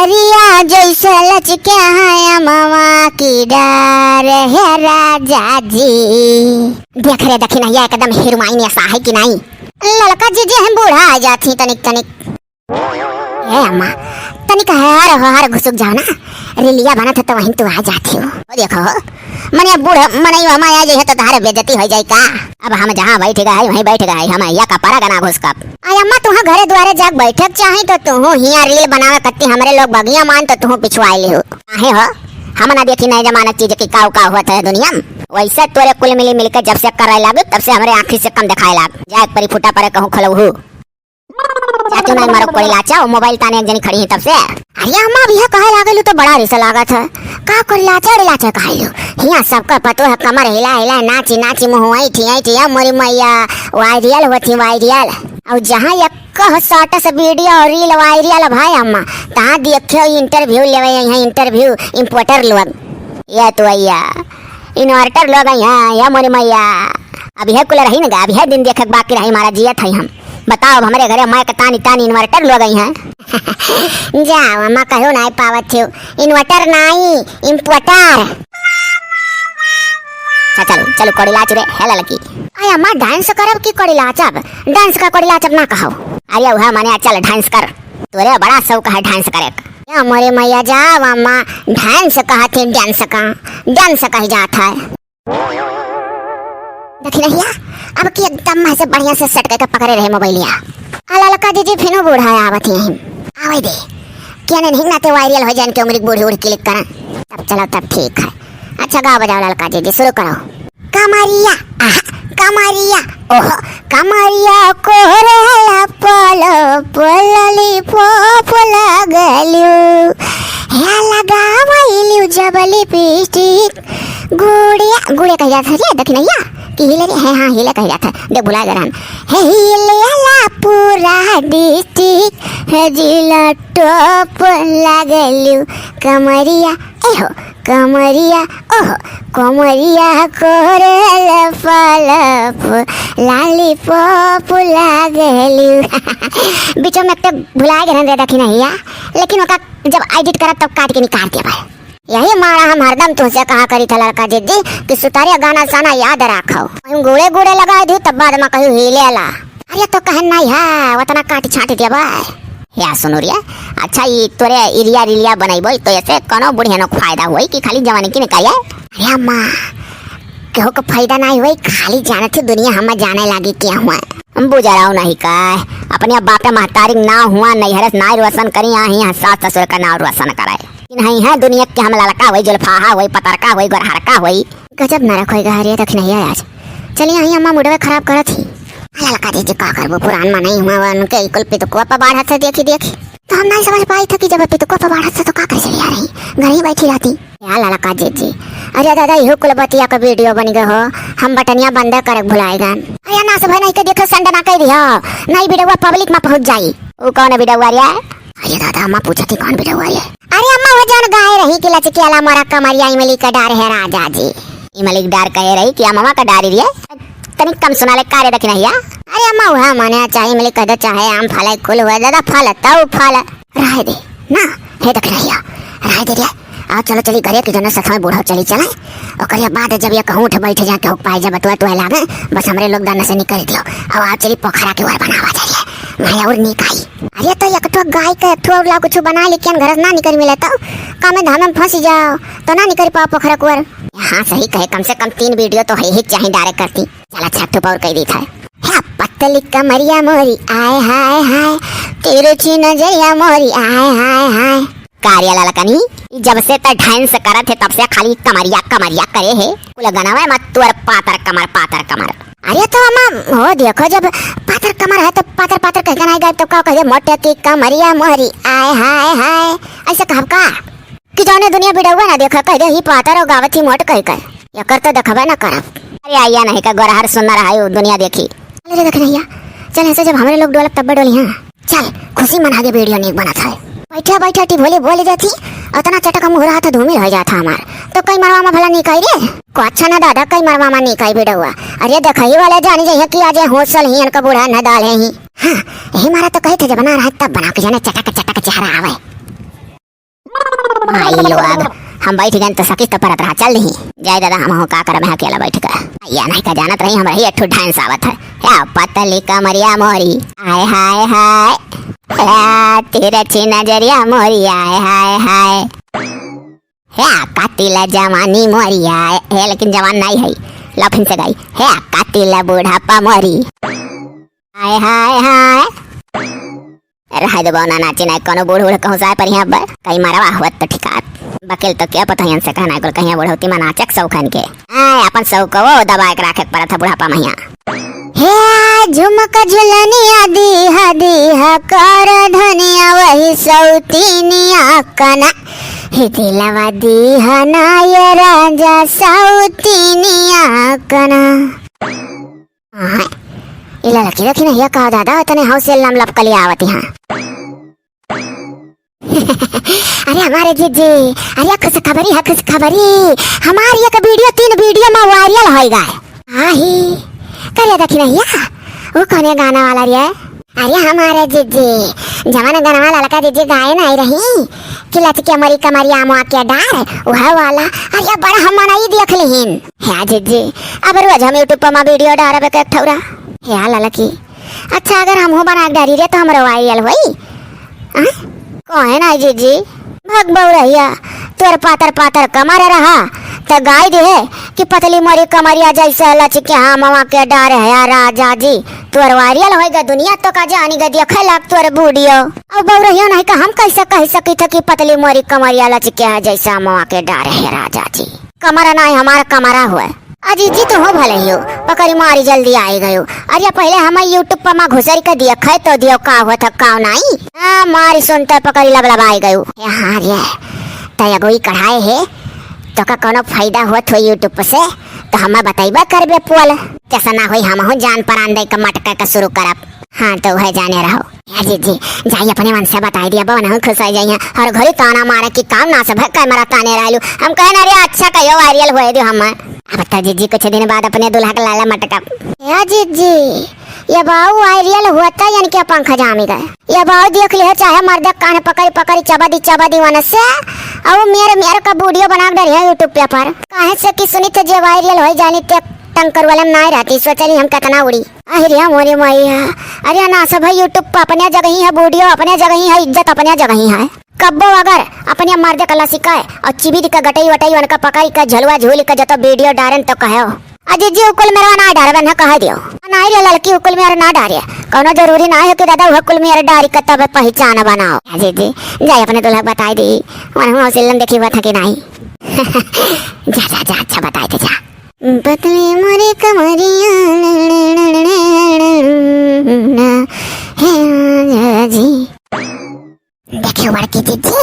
कमरिया जैसे लचके है मामा की डार है राजा जी। देख रे देखी नहीं एकदम हीरोइन ऐसा है कि नहीं। लड़का जी हम बूढ़ा आ जाती तनिक ए अम्मा तनिक हर घुसुक जाओ ना। रिलिया बना था तो वहीं तू आ जाती हो। देखो मने बूढ़ा मनई हम आया जे तो तारे बेइज्जती हो जाई का। अब हम जहां बैठ गए वहीं बैठ गए हम या का पारा गना घुस कप। आय अम्मा तुहा घरे द्वारे जाग बैठक चाहे तो तू हिया रील बनावे कत्ती हमरे लोग बगिया मान तो तू पिछवाई ले हो। काहे हो हम ना देखी नहीं जमाना चीज की का होता है दुनिया में। वैसे तोरे कुल मिली के जब से करे लागे तब से हमरे आंखी से कम दिखाए लाग। जा एक परी फुटा परे कहूं खलऊ चाचू नहीं मारो कोई लाचा मोबाइल ताने एक जनी खड़ी है तब से। अरे अम्मा भैया कहे लागलू तो बड़ा रिसा लागत है का कोई लाचा कहलू। हिया सबका पतो है कमर हिला हिला नाची नाची मुहवाई ठिया मोरी मैया वायरल होती वायरल। और जहां एक कह शॉर्ट से वीडियो रील वायरल भाई अम्मा ता देखियो इंटरव्यू लेवे यहां इंटरव्यू इंपोर्टर लोग या तो भैया इन्वर्टर लोग यहां या मोरी मैया। अभी है कुल रही ना अभी है दिन देखक बाकी रही हमारा जियत है हम। बताओ हमारे घरे मैं तानी तानी इन्वर्टर लोग हैं। जाओ अम्मा कहो नहीं पावत थी इन्वर्टर नहीं इंपोर्टर। चलो चलो कोड़ी लाच रे है लड़की। अरे अम्मा डांस करब की कोड़ी लाचब डांस का कोड़ी लाचब ना कहो। अरे वह माने चल डांस कर तोरे बड़ा शौक है डांस करे का। या मोरे मैया जाओ अम्मा डांस कहते डांस कही जाता है। देखी नहीं अब की एकदम ऐसे बढ़िया से सट के पकड़े रहे मोबाइलिया। लड़का जी फिनो बूढ़ा आवत है आवे दे क्या नहीं नाते वायरल हो जान के उम्र बूढ़ी उड़ क्लिक करा तब चलो तब ठीक है। अच्छा गाओ बजाओ लड़का जी शुरू करो। कमरिया कमरिया ओह कमरिया कोरला पलो पलली पोप लगलू है लगावैलू जबली पिस्टिक गुड़े कह जाता है देख नहीं कि हिले रे है हाँ हिले कह जाता है देख भुला गरान है हिले ला पूरा डिस्ट्रिक्ट है जिला टॉप लगलू कमरिया एहो कमरिया ओह कमरिया कोरल पलप लाली पॉप लगलू। बीचों में एक भुला गए रे देखी नहीं लेकिन ओका जब एडिट करा तब काट के निकाल दिया भाई। यही मारा हम हरदम तुझसे कहा करी था लड़का दीदी कि सुतारिया गाना साना याद रखो गुड़े गुड़े लगा दी तब बाद में कहूँ हिले ला। अरे तो कहन नहीं है वतना काट छाट दिया भाई या सुनो रिया। अच्छा ये तोरे इरिया रिलिया बनाई तो ऐसे कोनो बुढ़िया नो फायदा हुई कि खाली जवानी की निकाय। अरे अम्मा केहू को फायदा नहीं हुई खाली जाने थी दुनिया हम जाने लगी क्या हुआ बुझाओ नहीं का अपने बाप महतारी ना हुआ नहीं हरस ना रोशन करी यहाँ सास ससुर का नाम रोशन कराए नहीं है दुनिया के हम लड़का हुई जुल्फाहा हुई पतरका हुई गोरहरका हुई गजब न रखो गहरिया तक नहीं है आज। चलिए यहाँ अम्मा मुडवे खराब करत थी लड़का दीजिए का करबो पुरान में नहीं हुआ उनके कुल पितुको पर बाढ़ से देखी तो हम नहीं समझ पाई था कि जब पितुको पर बाढ़ से तो का कर चली आ रही घर ही बैठी रहती या लड़का दीजिए। अरे दादा इहो कुल बतिया का वीडियो बन गए हो हम बटनिया बंद कर भुलाएगा। अरे ना सब नहीं के देखो संड ना कह दिया नहीं वीडियो पब्लिक में पहुंच जाई। वो कौन वीडियो वाला है? अरे दादा अम्मा पूछा थी कौन वीडियो वाला है? अरे अम्मा वो जान गाय रही कि लचके वाला मोरा कमरिया इमली का डार है राजा जी इमली डार कह रही कि अम्मा का डारी रे तनिक कम सुना ले कार्य रखना है। अरे अम्मा वह माने चाहे इमली कद चाहे आम फल खुल हुआ दादा फल तब फल रह दे ना हे देख रही रह दे रे आ चलो चली घरे के जन सखा बूढ़ा चली चले और बाद जब ये कहूँ उठ बैठ जाके हो पाए जब तो लागे बस हमरे लोग दाना से निकल दियो और आप चली पोखरा के वर बनावा जाइए मैं और निकाई। अरे तो एक तो गाय के थोड़ा कुछ बना लेकिन घर ना निकल मिले तो कामे धाम में फंस जाओ तो ना निकल पाओ पोखरा के वर। हाँ सही कहे कम से कम 3 वीडियो तो है ही चाहिए डायरेक्ट करती चला छठ पर कह दी था पतली कमरिया मोरी आए हाय हाय तिरछी नजरिया मोरी आए हाय हाय कार्य ललकनी जब से तो डांस करत है तब से खाली कमरिया कमरिया करे है कुल गनावा मत तोर पातर कमर। अरे तो अम्मा हो देखो जब पातर कमर है तो पातर पातर कह नहीं गए तो का कहे मोटे की कमरिया मोरी आए हाय हाय ऐसे कहब का कि जाने दुनिया बिड़वा ना देखा कह दे ही पातर और गावती मोट कह कर या कर तो देखबे ना करब। अरे आइया नहीं का गोरहर सुंदर है दुनिया देखी अरे देख रही चल ऐसे जब हमारे लोग डोलक तब डोली हाँ चल खुशी मना के वीडियो नहीं बना था बैठा बैठा टी बोली जाती उतना चटका मुँह रहा था धूमिल हो जाता हमार तो कई मरवा में भला निकाई रे को अच्छा ना दादा कई मरवा में निकाई बिड़वा। अरे देखई वाले जानी जाइए कि आज होसल ही इनका बूढ़ा न डाले ही हाँ यही मारा तो कही थे जब बना रहा तब बना के जाने चटक चटक चेहरा आवे। भाई लोग हम बैठ गए तो सकित परत रहा चल नहीं जाए दादा हम का करब है अकेला बैठ कर या नहीं का जानत रही हमरा ही एक ठो डांस आवत है या पतली कमरिया मोरी हाय हाय हाय तेरे ची नजरिया मोरी हाय हाय हाय है कातिला जवानी मोरी है लेकिन जवान नहीं है लफिन से गई है कातिला बूढ़ापा मोरी हाय हाय हाय रह दो ना नाची नहीं कोनो बूढ़ बूढ़ कहूँ जाए पर यहाँ पर कहीं मारा हुआ तो ठिकात बकील तो क्या पता से कहना है कहीं बुढ़ौती में नाचक सौखन के अपन सौ को वो दबा के रखे पड़ा था बुढ़ापा मैया हे झुमक झुलनिया दीहा कर धनिया वही सौतीनिया कना हे दिलवा दीहा ना ये राजा सौतीनिया कना इला लकी रखी नहीं कहा दादा तने हौसे लम लप कली आवत यहाँ अरे हमारे जीजी अरे खुश खबरी हमारी एक वीडियो 3 वीडियो में वायरल होएगा आही करे देखी नहीं या वो कौन गाना वाला रे अरे हमारे जीजी जमाना गाना वाला लगा जीजी गाए नहीं रही किलत के मरी कमरी आमवा के डार वह वाला अरे बड़ा हम नहीं देख लेहिन है जीजी अब रोज हम YouTube पर वीडियो डालबे के ठौरा है ललकी अच्छा अगर हम हो बना डारी रे तो हमरो वायरल होई कौन है जीजी भग बउरहिया तोर पातर कमर रहा तो गाय दे कि पतली मरी कमरिया जैसे लचके हाँ मवा के डर है राजा जी तोर वायरल होएगा दुनिया तो का जानी गा देखे लाग तोर वीडियो अब बउरहिया नहीं का हम कैसे कह सकी थे कि पतली मरी कमरिया लचके है जैसा मवा के डर है राजा जी कमरा नहीं हमारा कमरा हुआ अजी जी तो हो भले ही पकड़ी मारी जल्दी आई गयो अरे पहले हम YouTube पर माँ घुसरी का दिया खे तो दियो का हुआ था का नहीं मारी सुनते पकड़ी लब आई गयो हाँ रे तय गोई कढ़ाए है तो का कोनो फायदा हुआ थो YouTube से तो हम बताइबा करबे पुअल कैसा ना होई हम जान परान दे का मटका का शुरू करब हाँ तो वह जाने रहो जी जी जाइए अपने मन से बता दिया बो ना खुश हो जाइए हर घड़ी ताना मारे कि काम ना सब कैमरा ताने रहलू हम कहे ना रे अच्छा कहियो वायरल होए दो हम अब तो जीजी कुछ दिन बाद अपने दूल्हा का लाला मटका या जीजी ये बाऊ वायरल हुआ था यानी कि पंखा जामी गए ये बाऊ देख लिया चाहे मर्द कान पकड़ी चबा दी वन से और मेरे का वीडियो बना दे है YouTube पे पर काहे से कि सुनी थे जे वायरल हो जानी ते टंकर वाले में नहीं रहती सोचली हम कितना उड़ी अरे मोरे मैया अरे ना सब है YouTube पर अपने जगह ही है वीडियो अपने जगह ही है इज्जत अपने जगह ही है कब्बो अगर अपने मर्द कला सिखाए और चिबिर का गटई वटई उनका पकड़ी का झलवा झूल का जतो वीडियो डारन तो कहो अजी जी उकुल मेरा ना डारबन है कह दियो नहीं रे लड़की उकुल मेरा ना डारे कोनो जरूरी ना है कि दादा उकुल मेरा डारी का तब पहचान बनाओ अजी जी जाए अपने दूल्हा बताई दी मन सिलन देखी हुआ था कि नहीं जा अच्छा बताई दे जा पतली मोरी कमरिया जी देखियो बड़की जीजी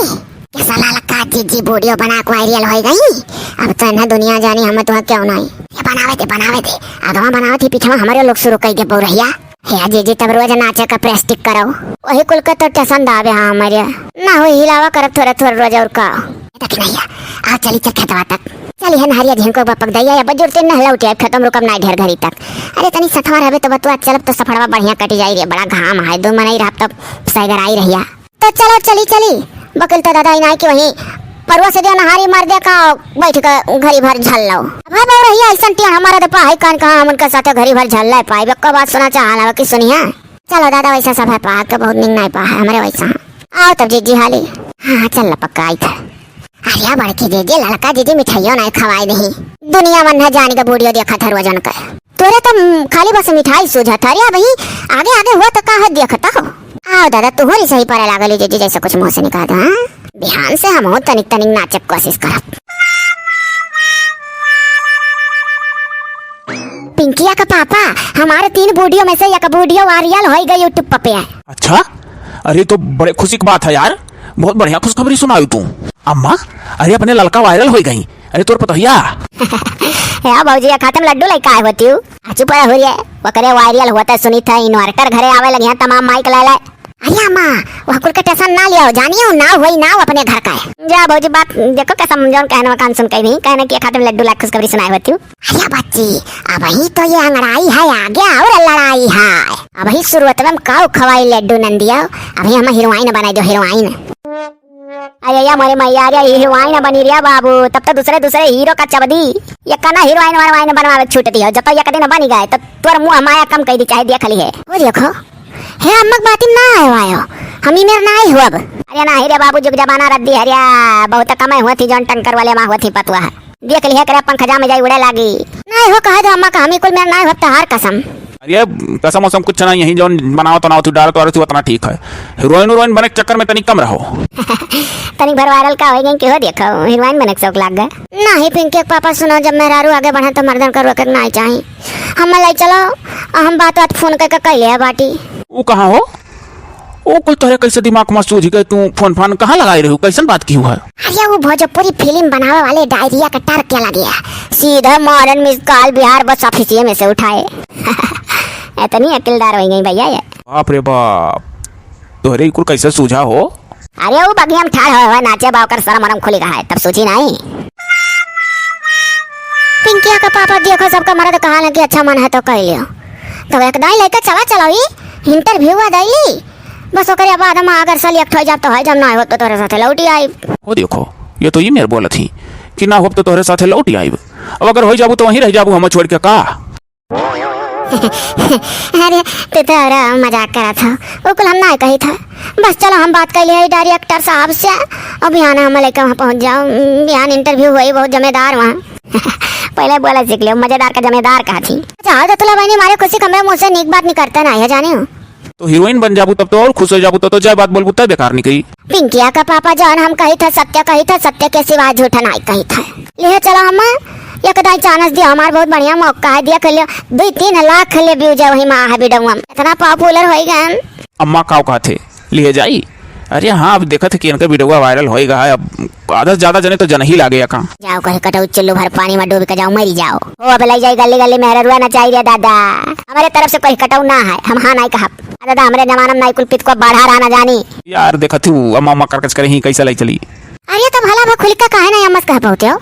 कैसा ललका जीजी वीडियो बना के वायरल हो गई अब तो ना दुनिया जानी हम तो क्यों नहीं ये बनावे दे आगवा बनावे थी पीछे हमारे लोग शुरू कर दे बउरहिया हे जीजी तब रोज नाचे का प्रेस्टिक करो वही कुल का तो टेंशन दावे हां हमारे ना हो हिलावा कर थोड़ा रोज और का देख नहीं आ चली चल खेतवा तक चली है नहरिया झिन को बपक दैया या बजुरते न लौटे खत्म रुकम ना ढेर घरी तक अरे तनी सथवा रहबे तो बतुआ चलब तो सफड़वा बढ़िया कट जाई रे बड़ा घाम है दो मनई रह तब साइगर आई रहिया तो चलो चली बकल तो दादा नहीं कि वही परवा से नहारी मार दे का बैठ कर घरी भर झल लो भाई बाबू रही ऐसा टिया हमारा तो पाई कान कहां हम उनके साथ घरी भर झल ले पाई का बात सुना चाहला कि सुनिए चलो दादा वैसा सब है पा के बहुत निंग नहीं पा है हमारे वैसा आओ तब जीजी हाली हां चल पक्का आई था अरे बड़की जीजी लड़का जीजी मिठाइयों नहीं खवाई नहीं दुनिया मन है जाने का वीडियो देखा था रोजन का तोरे तो खाली बस मिठाई सूझा था रे भाई आगे हुआ तो का देखता हो आओ दादा तू होरी सही पर लागल जीजी जैसे कुछ मुंह से निकाल हां बिहान से हम हो तनिक नाचक कोशिश करब पिंकिया का पापा हमारे 3 वीडियो में से एक वीडियो वायरल हो गई YouTube पे है अच्छा अरे तो बड़े खुशी की बात है यार बहुत बढ़िया खुशखबरी सुनाई तू अम्मा अरे अपने लड़का वायरल हो गई अरे तोर पता या बाबूजी खाते में लड्डू लेके आए होती हूँ चुप हो रही है वकरे वायरल होता है सुनी था इन्वर्टर घरे आवे लगे तमाम माइक ले अरे अम्मा वह कुल का टेंशन ना लियो जानियो ना वही ना अपने घर का है जा बाबूजी बात देखो कैसा समझाऊं कहने कान सुन के नहीं कहने की खाते में लड्डू लाख खुशखबरी सुनाई होती हूँ अरे बच्ची अब ही तो ये अंगड़ाई है आगे और लड़ाई है अब ही शुरुआत में काऊ खवाई लड्डू नंदिया अभी हम हीरोइन बनाई दो हीरोइन अरे या मोरे मैया अरे हीरोइन बनी रिया बाबू, तब तो दूसरे दूसरे हीरो का चबदी ये कना हीरोइन वाइन बनवावे छूट दी हो। जब तो एक दिन बनी गए तो तोर मुंह माया कम कह दी चाहे दिया खाली है। वो देखो हे अम्मक बाती ना आयो हमी मेर ना आई हो अब। अरे ना हीरे बाबू जुग जमाना रद्दी हरिया बहुत कमाई हुआ थी जौन टंकर वाले माँ हुआ थी पतवा देख लिया करे अपन खजा में जाई उड़े लागी। नहीं हो कहा दो अम्मा का हमी कुल मेर ना हो तहार कसम। अरे कसम वसम कुछ ना, यही जो बनाओ तो ना तू डाल तो उतना ठीक है। हीरोइन बने के चक्कर में तनिक कम रहो। तनिक भर वायरल का हो गई कि हो देखो हीरोइन बने के शौक लाग गए। नहीं पिंकी के पापा सुनो जब मेहरारू आगे बढ़े तो मर्दन करो कर ना चाहिए हम लाई चलो हम बात फोन करके कह लिया बाटी। वो कहाँ हो ओ कुल तोहरे कैसे दिमाग में सूझ गए, तू फोन फान कहाँ लगाई रही हो, कैसन बात की हुआ है? अरे वो भोजपुरी फिल्म बनावे वाले डायरिया का टार क्या लगे सीधा मॉडर्न मिस कॉल बिहार बस ऑफिसिये में से उठाए। इतनी अकिलदार हो गई भैया ये। बाप रे बाप, तोहरे कुल कैसे सूझा हो? अरे वो बगिया में ठाड़ हुआ नाचे बावकर सारा मरम खुली रहा है तब सोची नहीं। पिंकिया का पापा देखो सबका मर्द कहा ना कि अच्छा मन है तो कह लियो तो एक दाई लेकर चला चलो इंटरव्यू आ दाई बस ओकरे बाद हम अगर सेलेक्ट हो जाब तो है जब ना हो तो तोरे साथे लौटी आई। वो देखो ये तो ये मेरे बोला थी कि ना हो तो तोहरे साथे लौटी आई, अब अगर हो जाबू तो वहीं रह जाबू हम छोड़ के का। अरे तू तो मजाक करा था वो कुल हम ना कही था बस चलो हम बात कर लिया डायरेक्टर साहब से और बिहान हम लेकर वहाँ पहुँच जाओ। बिहान इंटरव्यू हुई बहुत जमेदार वहाँ। पहले बोला सीख लियो मजेदार का जमेदार कहा थी। चाहो तो तुला बहनी हमारे खुशी कमरे मुझसे नीक बात नहीं करता ना है जाने हो तो हीरोइन बन जाबू तब तो और खुश हो जाबू तो जय बात बोलबू तब बेकार निकली। पिंकिया का पापा जान हम कही था सत्य के सिवा झूठा नहीं कही था। ले चलो हम एक दाई चांस दिया हमार बहुत बढ़िया मौका है दिया कर लियो 2-3 लाख ले व्यूज है वही माँ है वीडियो इतना पॉपुलर हो गए। अम्मा काव कहा थे लिए जाई? अरे हाँ अब देखा थे कि इनका वीडियो वायरल होएगा, अब आधा से ज्यादा जने तो जन ही लागे का। जाओ कहीं कटो चुल्लू भर पानी में डूब के जाओ मरी जाओ। ओ अब लाई जाई गली गली मेहरा रुआ ना चाहिए दादा हमारे तरफ से कोई कटाऊ ना है हम हाँ नहीं कहा दादा हमारे जमाना में कुल पित को बढ़ा रहा ना जानी यार देखा थी अम्मा अम्मा करकच करे ही कैसा लाई चली। अरे तो भला खुल के कहे ना अम्मा कह पाते हो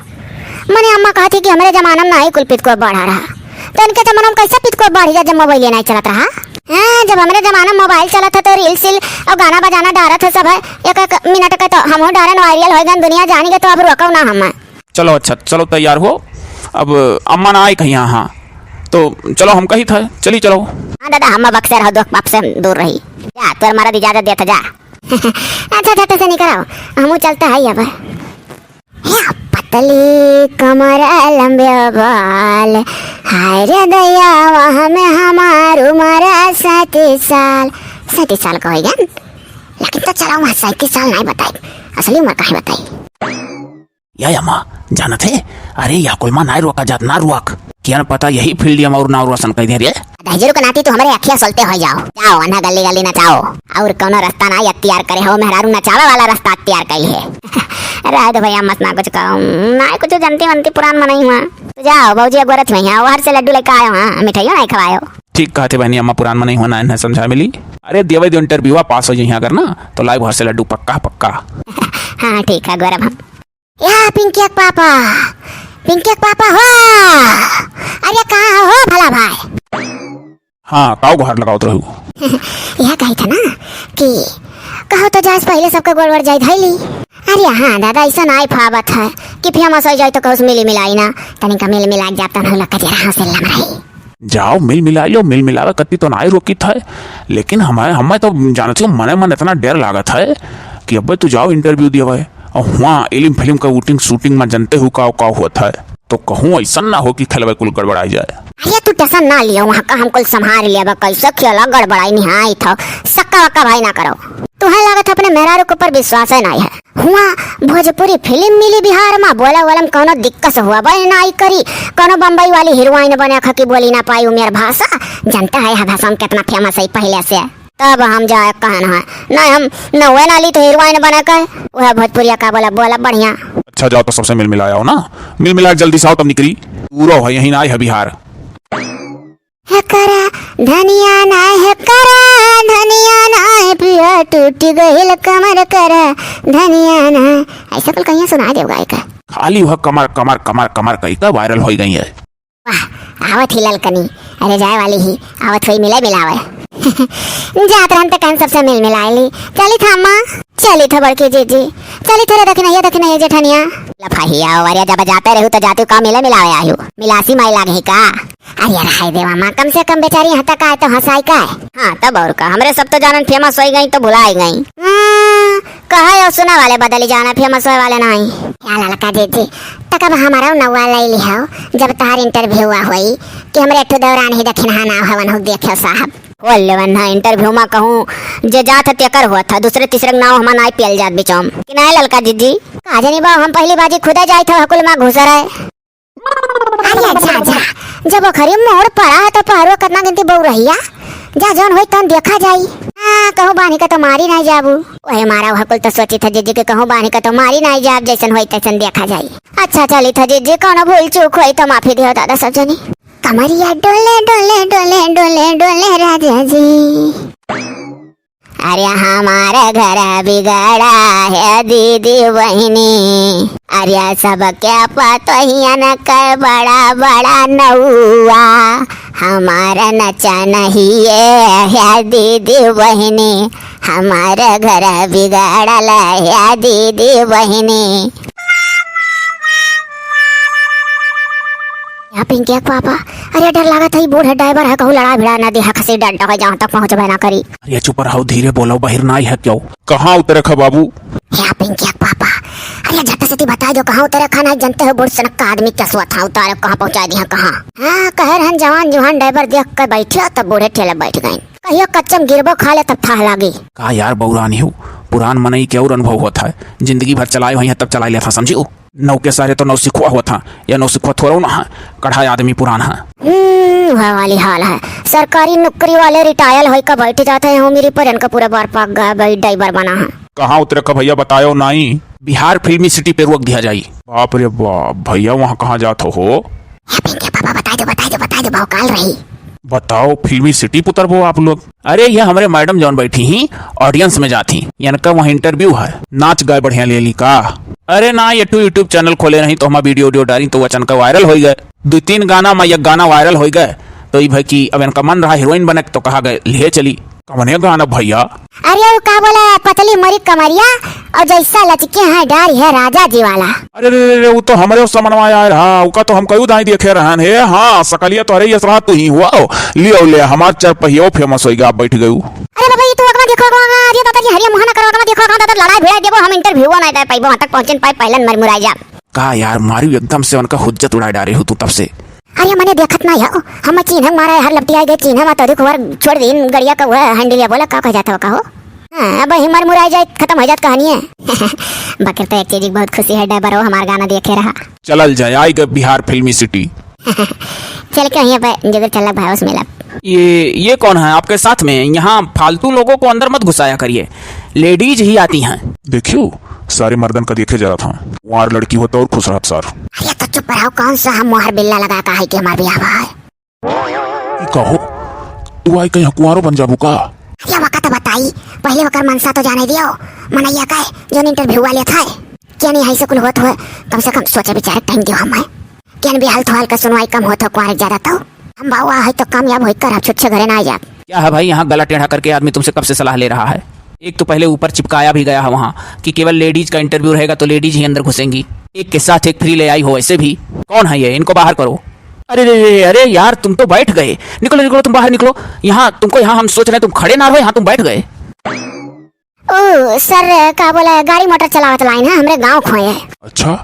मैंने अम्मा कहा थी कि हमारे जमाना में नहीं कुल पित को बढ़ा रहा तो इनके जमाना में कैसे पित को बढ़ जा जब मोबाइल नहीं चलता रहा। हाँ जब हमारे जमाना में मोबाइल चला था तो रील सिल और गाना बजाना डारा था सब है एक मिनट का तो हम डारन वायरल हो गए दुनिया जानेंगे तो अब रोको ना हम। चलो अच्छा चलो तैयार हो, अब अम्मा ना आई कहीं यहाँ तो चलो हम कही था चली चलो। हाँ दादा हम बक्सर हो दो बाप से दूर रही जा तोर मरद इजाजत देता जा। अच्छा झट से नहीं कराओ हम चलता है अब। पतली कमर लंबे बाल हाय रे दया वहाँ में हमार उम्र 37 साल का हो गया लेकिन तो चलो वहाँ 37 साल नहीं बताई असली उम्र कहीं बताई। या अम्मा जाना थे अरे या कोई माँ ना रुआ जात ना रुआक क्या पता यही फील्ड हम और ना रोशन कर दे रे दहजरू को नाती तो हमारे अखियां सोलते हो जाओ जाओ अन्ना गली गली नचाओ और कोनो रास्ता ना अख्तियार करे हो मेहरारू नचावे वाला रास्ता अख्तियार कर लिए। रह दो भैया मत ना कुछ कहो ना कुछ जनती वंती पुरान में नहीं हुआ तो जाओ भौजी गोरत में है बाहर से लड्डू लेकर आयो हाँ मिठाइयों नहीं खवायो। ठीक कहा थे बहनी अम्मा पुरान में नहीं होना इन्हें समझा मिली। अरे देवे दो इंटरव्यू पास हो जाए अगर ना तो लाइव घर से लड्डू पक्का पक्का। हाँ ठीक है गौरव हम या पिंकी पापा हो अरे कहाँ हो भला भाई। हाँ काऊ घर लगाओ तो यह कही था ना कि कहो तो जास पहले सबका गोलवर जाए धैली। अरे हाँ दादा ऐसा नहीं फावत है कि फेमस हो जाए तो कहो मिली मिलाई ना तनिका मिल मिला जाता ना लग जरा हाँ से लमराई जाओ मिल मिला लो मिल मिलावे कत्ती तो नहीं रोकी था लेकिन हमें तो जानती हूँ मने मन इतना डर लागत है कि अब तू जाओ इंटरव्यू दिया हुआ है और वहाँ इलिम फिल्म का शूटिंग में जनते हो का होता है तो कहूँ ऐसा ना हो कि खेलवे कुल गड़बड़ाई जाए। अरे तू टेंशन ना लियो वहाँ का हम कुल संभाल लिया कैसे खेला गड़बड़ाई निहाई था सक्का वक्का भाई ना करो तुम्हें लागत अपने मेहरारू के ऊपर विश्वास है नहीं है हुआ भोजपुरी फिल्म मिली बिहार में बोला वाला कोनो दिक्कत हुआ बने नहीं करी कोनो बम्बई वाली हीरोइन बने खा की बोली ना पाई मेरा भाषा जनता है यह भाषा में कितना फेमस है पहले से तब हम जाए कहना है नहीं हम नवे नाली तो हीरोइन बना कर वह भोजपुरिया का बोला बढ़िया। अच्छा जाओ तो सबसे मिल मिलाया हो ना मिल मिला जल्दी से आओ तब निकली पूरा है यही ना है बिहार है करा धनिया ना है करा धनिया ना है पिया टूट गइल कमर करा धनिया ना ऐसा कुल कहीं सुना देगा का खाली वह कमर कमर कमर कमर कहीं का वायरल हो गई है। वाह आवत ही ललकनी अरे जाए वाली ही आवत हुई मिलावे जात रहन त कहन सबसे मिल मिलाइली। चली था अम्मा, चली था बड़की जीजी, चली था देख नहीं जेठनिया। लफाहिया वारिया जब जाते रहू तो जाती का मिले मिलावे आयु, मिलासी माई लागे का। अरे यार हाय देवा माँ, कम से कम बेचारी यहाँ तक आए तो हंसाई का है। हाँ तब और का, हमरे सब तो जानन फेमस हो गई तो भुलाई गई। कहा और सुना वाले बदली जाना, फेमस होए वाले नहीं। क्या ललका जीजी तक अब हमारा नौवा ले लिहाओ, जब तहार इंटरव्यू हुआ हुई कि हमरे एक दौरान ही दखिन ना हवन हो देखियो साहब। बोल लेवन है इंटरव्यू में कहूँ जे जात तेकर हुआ था, दूसरे तीसरे नाव हम नाई पियल जात बिचौम कि नहीं ललका जीजी। काजे नहीं बा, हम पहली बाजी खुदा जाई था हकुल में घुस रहे। अरे जा जा, जब खरी मोड़ पड़ा है तो पहरो कितना गिनती बहु रहिया, जा जौन होई तन देखा जाई। कहूँ बानी का तो मारी नहीं जाबू, वही मारा हकुल तो सोची था जीजी के कहूँ बानी का तो मारी नहीं जाब, जैसन होई तैसन देखा जाई। अच्छा चली था जीजी, कौन भूल चूक हुई तो माफी दियो दादा सब जनी। कमरिया डोले डोले डोले डोले डोले राजा जी। अरे हमारा घर बिगड़ा है दीदी बहनी, अरे सब क्या पता ही न कर बड़ा बड़ा नौआ, हमारा नचा नहीं है दीदी बहनी, हमारा घर बिगड़ल है दीदी बहनी। पिंकी पापा, अरे डर लगा था बूढ़ा ड्राइवर है, कहूँ लड़ा भिड़ा ना दिहा खसी डर डगा जहाँ तक पहुँचबे ना करी। अरे चुप रहो, धीरे बोलो, बाहर ना है क्यों? कहाँ उतरे खा बाबू? क्या पिंकी पापा, अरे झट से बता दो कहाँ उतरे खाना, जनते हो बूढ़ सनक का आदमी क्या हुआ था, उतारे कहाँ पहुँचा दिया कहाँ? हाँ कह रहे जवान जुहान ड्राइवर देख कर बैठे तब बूढ़े ठेले बैठ गए, कहियो कच्चम गिरबो खा ले तब था लागी। का यार बौरानी हो, पुरान मनई क्या और अनुभव होता है, जिंदगी भर चलाए वहीं तब चला लिया था समझियो। नौ के सारे तो नौ सिखुआ हुआ था, या नौ सिखुआ थोड़ा ना है, कढ़ाई आदमी पुराना है। वह वाली हाल है, सरकारी नौकरी वाले रिटायर होई का बैठ जाते हैं, मेरी परन का पूरा बार पाक गया भाई ड्राइवर बना है। कहाँ उतरे का भैया बतायो नहीं? बिहार फिल्मी सिटी पे रोक दिया जाई। बाप रे बाप, भैया वहाँ कहाँ जाते हो? पापा बता दो भौकाल रही। बताओ फिल्मी सिटी पुतर वो आप लोग? अरे ये हमारे मैडम जौन बैठी ही ऑडियंस में जाती, यानी का वहाँ इंटरव्यू है, नाच गाय बढ़िया ले ली का। अरे ना ये यूट्यूब चैनल खोले नहीं तो हम वीडियो डाली तो वचन का वायरल हो गए, 2-3 गाना में एक गाना वायरल हो गए, तो ये भाई की अब इनका मन रहा हीरोइन बने तो कहा गए ले चली। कौन गाना भैया? अरे वो का बोला, पतली मरी कमरिया और जैसा लचके हैं डारी है राजा जी वाला। अरे वो तो हमारे समनवा आया रहा, उका तो हम कई दाई देखे रहन है। हाँ सकलिया तो अरे ये सराह तू ही हुआ लियो ले, हमार चार पहियो फेमस हो गया, आप बैठ गए। अरे बाबा ये तो अगवा देखो अरे दादाजी हरिया मुहाना करो, अगवा देखो दादा लड़ाई भिड़ा देबो, हम इंटरव्यू नहीं दे पाइबो, वहां तक पहुंचन पाए पहले मर मुराई जा का। यार मारी एकदम से उनका हुज्जत उड़ा डाले हो तू तब से। अरे मैंने देखत ना हो, हम चिन्ह मारा हर लपटिया गए चिन्ह मत अधिक बार छोड़ दिन गड़िया का हुआ हैंडलिया बोला का कह जाता हो कहो। हां अब ही मर मुराई जाए खत्म हो जात कहानी है। बकर तो एक चीज बहुत खुशी है, ड्राइवर हो हमारा गाना देखे रहा। चलल जाए आई गए बिहार फिल्मी सिटी। चल के यहीं पे जगह चल भाई उस मेला। ये कौन है आपके साथ में? यहाँ फालतू लोगों को अंदर मत घुसाया करिए, लेडीज ही आती हैं। देखियो सारे मर्दन का देखे जा रहा था, वहाँ लड़की हो तो और खुश रहा सर। अरे तो चुप रहो, कौन सा हम मोहर बिल्ला लगा का है कि हमार बियाह है। कहो तू आई कहीं कुंवारो बन जाबू का? ये वक्त बताई पहले वकर मनसा तो जाने दियो, मनैया का जो इंटरव्यू वाले था क्या नहीं है सकूल होत हो, कम से कम सोचे विचार टाइम दियो हमें क्या भी हाल थवाल का सुनवाई कम होता कुंवारे ज्यादा तो हम बाबा है तो कामयाब होकर आप छुट्टे घरे ना आ जा। क्या है भाई यहाँ गला टेढ़ा करके आदमी तुमसे कब से सलाह ले रहा है? एक तो पहले ऊपर चिपकाया भी गया है वहाँ कि केवल लेडीज का इंटरव्यू रहेगा तो लेडीज ही अंदर घुसेंगी, एक के साथ एक फ्री ले आई हो। ऐसे भी कौन है ये, इनको बाहर करो। अरे यार तुम तो बैठ गए, निकलो तुम बाहर निकलो। यहाँ तुमको यहाँ हम सोच रहे तुम खड़े ना रहो, यहाँ तुम बैठ गए। ओ सर का बोला गाड़ी मोटर चलावत लाइन है हमरे गांव खोए है। अच्छा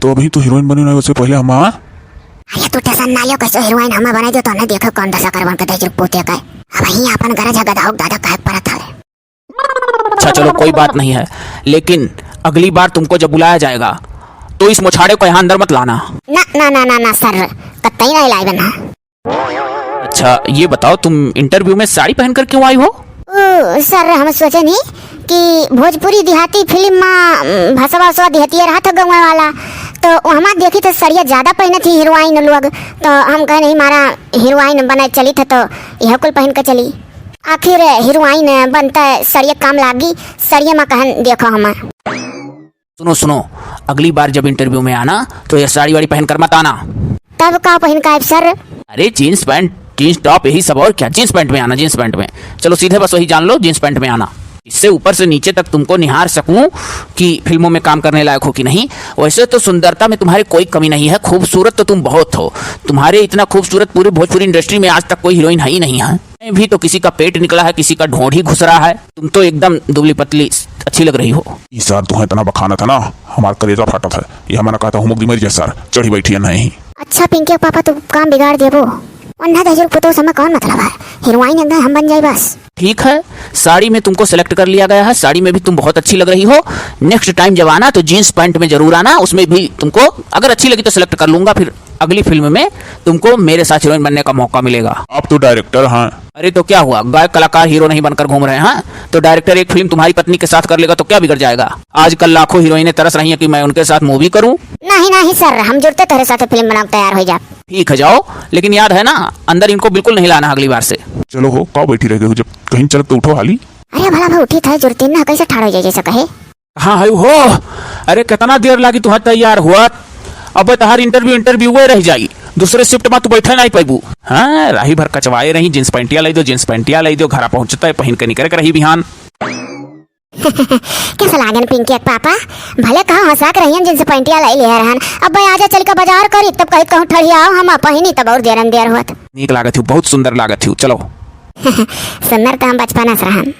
तो अभी तो हीरोइन बनी नहीं, उससे पहले हम। अरे तू टेंशन ना लियो, कैसे हीरोइन हम बना दो तो ना देखो कौन दशा करवन के देख पोते का अब ही अपन घर जगह दाऊ दादा काहे परत है। अच्छा चलो कोई बात नहीं है, लेकिन अगली बार तुमको जब बुलाया जाएगा तो इस मुछाड़े को यहाँ अंदर मत लाना। ना ना ना ना ना सर कतई नहीं लाई बना। अच्छा ये बताओ तुम इंटरव्यू में साड़ी पहनकर क्यों आई हो? सर हम सोचे नहीं कि भोजपुरी देहाती फिल्म में भसवा देहती रहा था गाँव वाला, तो वहाँ देखी तो सड़िया ज्यादा पहने थी हीरोइन लोग, तो हम कहे नहीं मारा हीरोइन बने चली था तो यह कुल पहन कर चली। आखिर हीरोइन बनता सड़िया काम लागी, सड़िया में कहन देखो हम। सुनो अगली बार जब इंटरव्यू में आना तो ये साड़ी वाड़ी पहन कर मत आना। तब का पहन का सर? अरे जीन्स पैंट जीन्स टॉप यही सब, और क्या, जीन्स पैंट में आना, जीन्स पैंट में। चलो सीधे बस वही जान लो, जीन्स पैंट में आना। इससे ऊपर से नीचे तक तुमको निहार सकूं कि फिल्मों में काम करने लायक हो कि नहीं। वैसे तो सुंदरता में तुम्हारी कोई कमी नहीं है, खूबसूरत तो तुम बहुत हो। तुम्हारे इतना खूबसूरत पूरी भोजपुरी इंडस्ट्री में आज तक कोई हीरोइन है ही नहीं है। भी तो किसी का पेट निकला है, किसी का ढोंढ ही घुस रहा है। तुम तो एकदम दुबली पतली अच्छी लग रही हो। सर तुम्हें इतना बखाना था ना, हमारा कलेजा फाटा था। यह मैंने कहा था हुमुक मर सर, चढ़ी बैठी है नहीं। अच्छा पिंकी पापा तू काम बिगाड़ दे वो, अन्ना दहजर पुतो समय कौन मतलब है, हीरोइन एकदम हम बन जाए बस। ठीक है, साड़ी में तुमको सेलेक्ट कर लिया गया है, साड़ी में भी तुम बहुत अच्छी लग रही हो। नेक्स्ट टाइम जब आना तो जीन्स पैंट में जरूर आना, उसमें भी तुमको अगर अच्छी लगी तो सेलेक्ट कर लूंगा। फिर अगली फिल्म में तुमको मेरे साथ हीरोइन बनने का मौका मिलेगा। आप तो डायरेक्टर हैं। अरे तो क्या हुआ, गायक कलाकार हीरो नहीं बनकर घूम रहे हैं? तो डायरेक्टर एक फिल्म तुम्हारी पत्नी के साथ कर लेगा तो क्या बिगड़ जाएगा? आजकल लाखों हीरोइनें तरस रही हैं कि मैं उनके साथ मूवी करूं। नहीं नहीं सर, हम जुड़ते तेरे साथ फिल्म बनाओ, तैयार हो जा। ठीक है जाओ, लेकिन याद है ना, अंदर इनको बिल्कुल नहीं लाना अगली बार से। चलो हो, कहाँ बैठी रह गई, जब कहीं चल तो उठो हाली। अरे भला भाई उठी था, जुड़ती ना कैसे ठाड़ हो जाए जैसा कहे। हाँ है हो, अरे कितना देर लगी तुम्हें तैयार हुआ? अब तहार इंटरव्यू हुए रह जाई, दूसरे शिफ्ट में तू बैठे नहीं पैबू। हाँ राही भर कचवाए रही, जींस पैंटिया लाई दो, जींस पैंटिया लाई दो, घर पहुंचता है पहन के निकल के रही बिहान। कैसा लागन पिंकी पापा, भले कहाँ हंसाक रही हैं, जींस पैंटिया लाई ले रहन। अब भाई आजा चल के बाजार करी, तब कहीं कहूँ ठड़ियाओ हम पहिनी, तब और देर होत। नीक लागत हूँ, बहुत सुंदर लागत हूँ। चलो सुंदर तो हम बचपन से रहन।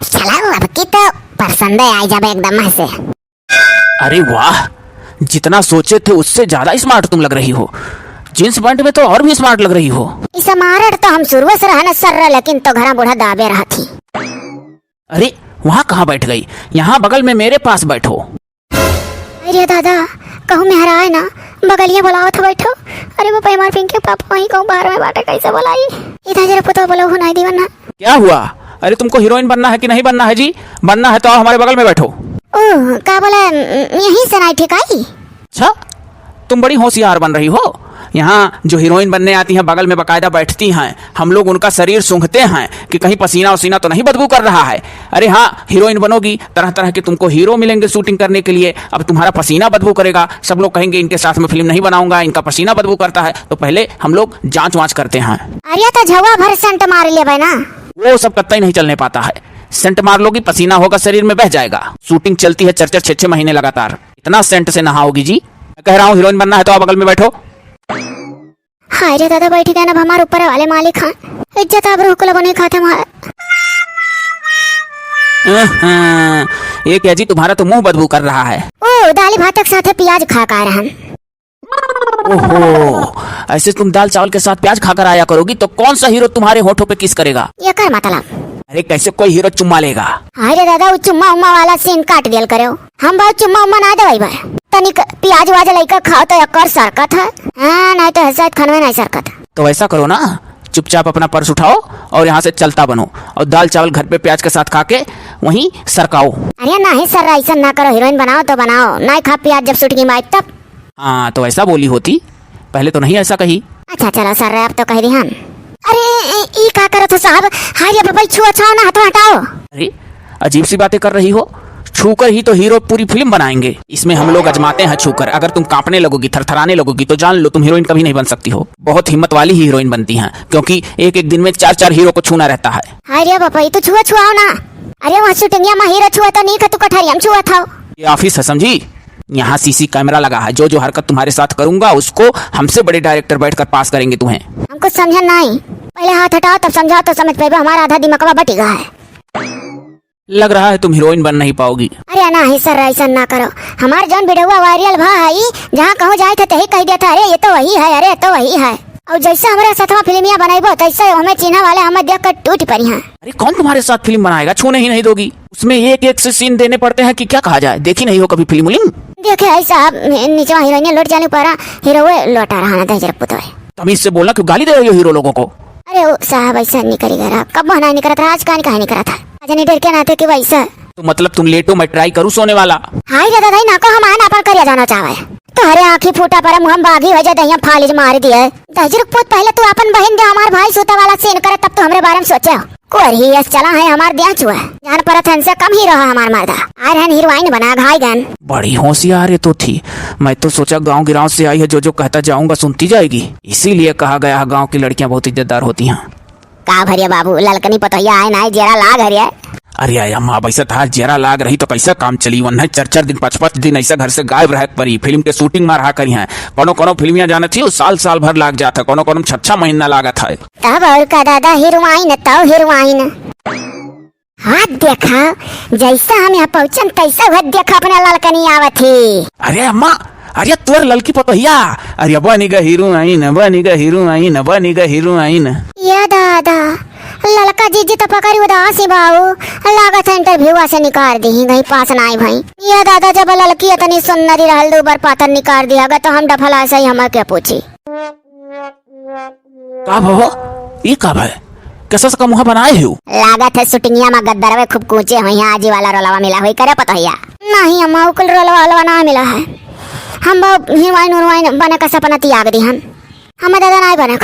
चलो अब की तो पसंद आई जाबे एकदम से। अरे वाह, जितना सोचे थे उससे ज्यादा स्मार्ट तुम लग रही हो। जींस पैंट में तो और भी स्मार्ट लग रही हो। इस मारट तो हम शुरू से रहना सर, लेकिन तो घरा बूढ़ा दाबे रहा थी। अरे वहाँ कहाँ बैठ गई, यहाँ बगल में मेरे पास बैठो। अरे दादा कहूँ मेहरा है ना, बगलिया बुलाओ था बैठो। अरे वो पैमार पिंकी पापा वहीं कहूँ बाहर में बाटे कैसे बुलाई, इधर जरा पुतो बोलो हो नहीं दीवाना। क्या हुआ? अरे तुमको हीरोइन बनना है कि नहीं बनना है जी? बनना है तो आओ हमारे बगल में बैठो। ओह का बोला, यहीं से नहीं ठिकाई। अच्छा, तुम बड़ी होशियार बन रही हो। यहाँ जो हीरोइन बनने आती हैं बगल में बकायदा बैठती हैं, हम लोग उनका शरीर सूंघते हैं कि कहीं पसीना वसीना तो नहीं बदबू कर रहा है। अरे हाँ, हीरोइन बनोगी, तरह तरह के तुमको हीरो मिलेंगे शूटिंग करने के लिए। अब तुम्हारा पसीना बदबू करेगा, सब लोग कहेंगे इनके साथ में फिल्म नहीं बनाऊंगा, इनका पसीना बदबू करता है। तो पहले हम लोग जांच वाँच करते हैं। अरे तो झवा भर सेंट मार ले भाई ना, वो सब कतई नहीं चलने पाता है। सेंट मार लोगी, पसीना होगा, शरीर में बह जाएगा। शूटिंग चलती है 4-4, 6-6 महीने लगातार, इतना सेंट से नहाओगी जी? मैं कह रहा हूँ हीरोइन बनना है तो आप बगल में बैठो। हाय रे दादा बैठ गए ना हमारे ऊपर वाले मालिक हैं, इज्जत आबरू को लोगों नहीं खाते हमारा। ये क्या जी, तुम्हारा तो मुंह बदबू कर रहा है। ओ दाली भात के साथ प्याज खा कर रहन। ओहो, ऐसे तुम दाल चावल के साथ प्याज खाकर आया करोगी तो कौन सा हीरो तुम्हारे होठों पे किस करेगा? ये कर मतलब? अरे कैसे कोई हीरो चुम्मा लेगा? हाय रे दादा वो चुम्मा उम्मा वाला सीन काट दियल करो, हम बहुत चुम्मा उम्मा ना दे बार। तनिक प्याज वाज लेकर खाओ तो एक सरकत है। हाँ नहीं तो ऐसा खानवे नहीं सरकत। तो ऐसा करो ना, चुपचाप अपना पर्स उठाओ और यहाँ से चलता बनो, और दाल चावल घर पे प्याज के साथ खा के वहीं सरकाओ। अरे नहीं सर, ऐसा ना करो, हीरोइन बनाओ तो बनाओ, नहीं खा प्याज जब शूटिंग में तब। हाँ तो ऐसा बोली होती, पहले तो नहीं ऐसा कही। अच्छा चलो सर, अब तो कह दी हम। अरे ई का करो तो साहब, हाय रे बाबा छुआ छाओ ना, हाथ हटाओ। अरे अजीब सी बातें कर रही हो, छूकर ही तो हीरो पूरी फिल्म बनाएंगे। इसमें हम लोग आजमाते हैं छूकर, अगर तुम कांपने लगोगी, थरथराने लगोगी तो जान लो तुम हीरोइन कभी नहीं बन सकती हो। बहुत हिम्मत वाली ही हीरोइन बनती हैं, क्योंकि एक एक दिन में 4-4 हीरो को छूना रहता है। हाय रे बाबा ये तो छुआ छुआओ ना। अरे वहाँ शूटिंगिया में हीरो छुआ तो नहीं, तू कठरिया में छुआ था। ये ऑफिस है समझी, यहाँ सीसी कैमरा लगा है, जो जो हरकत तुम्हारे साथ करूंगा उसको हमसे बड़े डायरेक्टर बैठकर पास करेंगे तुम्हें। हमको समझा नहीं, पहले हाथ हटाओ तब समझाओ तो समझ पाएगा, हमारा आधा दिमाग बटी गया है। लग रहा है तुम हीरोइन बन नहीं पाओगी। अरे नहीं सर, ऐसा ना करो, हमारे जौन वीडियो वायरल भाई जहाँ कहूँ जाए थे तही कह देता, अरे ये तो वही है, अरे ये तो वही है। और जैसे हमारे साथवा फिल्मिया बनाइबो तैसे हमें चिन्ह वाले हमें देख कर टूट पड़ी हैं। अरे कौन तुम्हारे साथ फिल्म बनाएगा, छूने ही नहीं दोगी। उसमें एक एक से सीन देने पड़ते हैं कि क्या कहा जाए, देखी नहीं हो कभी फिल्म उलिम? देखे ऐसा नीचे हीरोइन लौट जाने पर हीरो लौटा रहा ना जरा पुतो है। तमीज से बोलना, क्यों गाली दे रही हो हीरो लोगों को? अरे वो साहब ऐसा नहीं करेगा, कब बना नहीं करा था, आज का नहीं करा था, आज नहीं डर के नाते कि वैसा। तो मतलब तुम लेटो मैं ट्राई करूँ सोने वाला। हाय दादा दाई ना को हम आना पर करिया जाना चाहे तो अरे आंखी फूटा पर मुहम बागी वजह दहिया फालिज मार दिए। दहजर पुत पहले तू अपन बहन दे हमार भाई सूता वाला सीन करे तब तो हमरे बारे में सोचे। और ही यस चला है हमार दिया चुआ जान परत हन से कम ही रहा हमार मर्दा आ रहन हीरोइन बना घाई गन। बड़ी होशियार है तो थी। मैं तो सोचा गांव गिराव से आई है, जो कहता जाऊंगा सुनती जाएगी। इसीलिए कहा गया है गांव की लड़कियां बहुत इज्जतदार होती हैं। का भरिया बाबू ललकनी पतोहिया आए ना जरा लाग हरिया। अरे अम्मा वैसे था जेरा लाग रही तो कैसा काम चली। वन है 4-4 दिन 5-5 दिन ऐसा घर से गायब रह परी। फिल्म के शूटिंग में रहा करी है। कोनो फिल्मिया जाने थी साल भर लाग जाता, कोनो 6 महीना लागत है। तब और का दादा हीरोइन तब हीरोइन हाथ देखा जैसा हम यहाँ पहुँचन तैसा वह देखा अपना ललकनी आवत थी। अरे अम्मा अरे तोर ललकी पतोहिया अरे बनीगा हीरोइन। ये दादा ललका जीजी तो पकड़ी उदासी बाबू लागत है इंटरव्यू से निकाल दी गई पास नाई भाई। ये दादा जब ललकी इतनी सुंदरी रहल दो बार पातर निकाल दिया गया तो हम डफला से ही हमें क्या पूछी का भव ये कब है कैसा का मुँह बनाए हो। लागत है शूटिंगिया में गद्दरवे खूब कूचे हुई है। आजी वाला रोलवा मिला हुई करे पतोहिया नहीं अम्मा उकुल रोलवा ना मिला है। हम हीरोइन बने का सपना त्याग दी हम दादा नहीं बने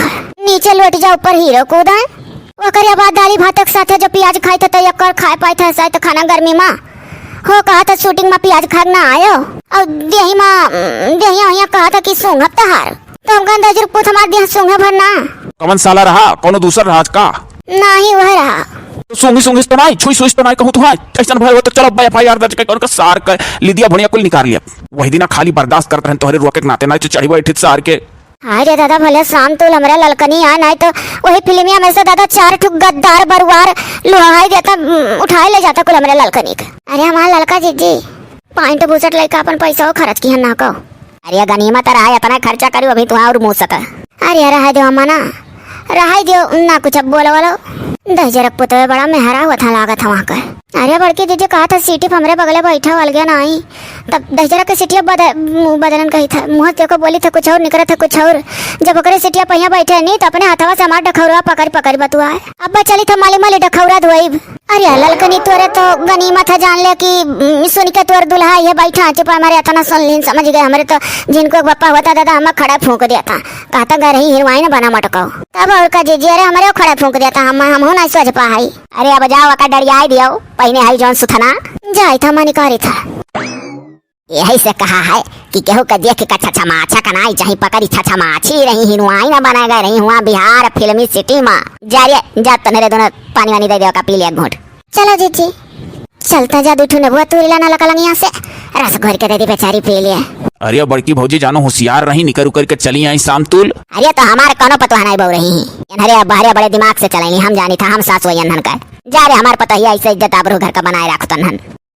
नीचे लौट जा ऊपर हीरो कूदा ओकर बाद दाली भात के साथ जो प्याज खाई थे तो कर खाए पाए थे शायद खाना गर्मी में हो कहा था शूटिंग में प्याज खा ना आयो और देही में देही कहा था कि सूंघ तहार तो हम गंदा जरूर पूछ हमार देह सूंघ भरना कौन साला रहा कोनो दूसरा रहा का नहीं वह रहा तो सूंगी तो नहीं छुई तो नहीं कहूँ तो हाँ ऐसा भय हो तो चलो FIR दर्ज कर उनका सार कर लिदिया भुनिया कुल निकाल लिया। वही दिन खाली बर्दाश्त करते हैं तोहरे रोके के नाते ना तो चढ़ी बैठी सार के। अरे दादा भले शाम तो हमरा ललकनी आ नहीं तो वही फिल्मिया में से दादा 4 ठुक गद्दार बरुआर लोहाई देता उठाए ले जाता कुल हमरा ललकनी का। अरे हमारा ललका जीजी पॉइंट बुसट लेकर अपन पैसा वो खर्च की ना को। अरे गनीमत रहा इतना खर्चा करी अभी तो और मुँह सका। अरे रहा दो अम्मा ना रहा दो ना कुछ अब बोलो वालो दहजर पुतवे बड़ा मेहरा हुआ था लागत वहाँ का। अरे बड़की दीदी कहा था सीटी हमरे बगले बैठा वाल गया नहीं तब दहजरा के सीटिया बदलन कही था मुँह देखो बोली था कुछ और निकला था कुछ और जब ओकरे सीटिया पहिया बैठे नहीं तो अपने हाथवा से हमार डखौरा पकड़ बतुआ है। अब चली था माली डखौरा धोइब। अरे ललकनी तोरे तो गनीमत है जान ले कि सुन के तोर दुल्हा ये बैठा चुपा हमारे इतना सुन लीन समझ गए हमारे तो जिनको बप्पा होता दादा हमें खड़ा फूंक दिया था कहता घर ही हीरोइन बना मटको तब और का जीजी अरे हमारे खड़ा फूंक दिया था हम नहीं सोच पाई। अरे अब जाओ का डरिया दियो पहने आई जौन सुथना जाई था मनी करी था। यही से कहा है कि केहू का देख का छछा माछा कनाई चाहे पकड़ी छछा माछी रही हीरोइन बना गए रही हुआ बिहार फिल्मी सिटी में जा तने दोनों पानी वानी दे दे का पी लिया घूट। चलो जीजी चलता जा दूठू ने बुआ तूरी लाना लकलंगिया से रस घोर के दे दी बेचारी पी लिया। अरे बड़की भौजी जानो होशियार रही निकर उकर के चली आई शाम तुल। अरे तो हमारे कोनो पतवा नहीं बोल रही है अरे बहरे बड़े दिमाग से चलेनी हम जानी था हम सास वही अंधन का जा रे हमारे पता ही ऐसे इज्जत आबरू घर का बनाए रखतन हन।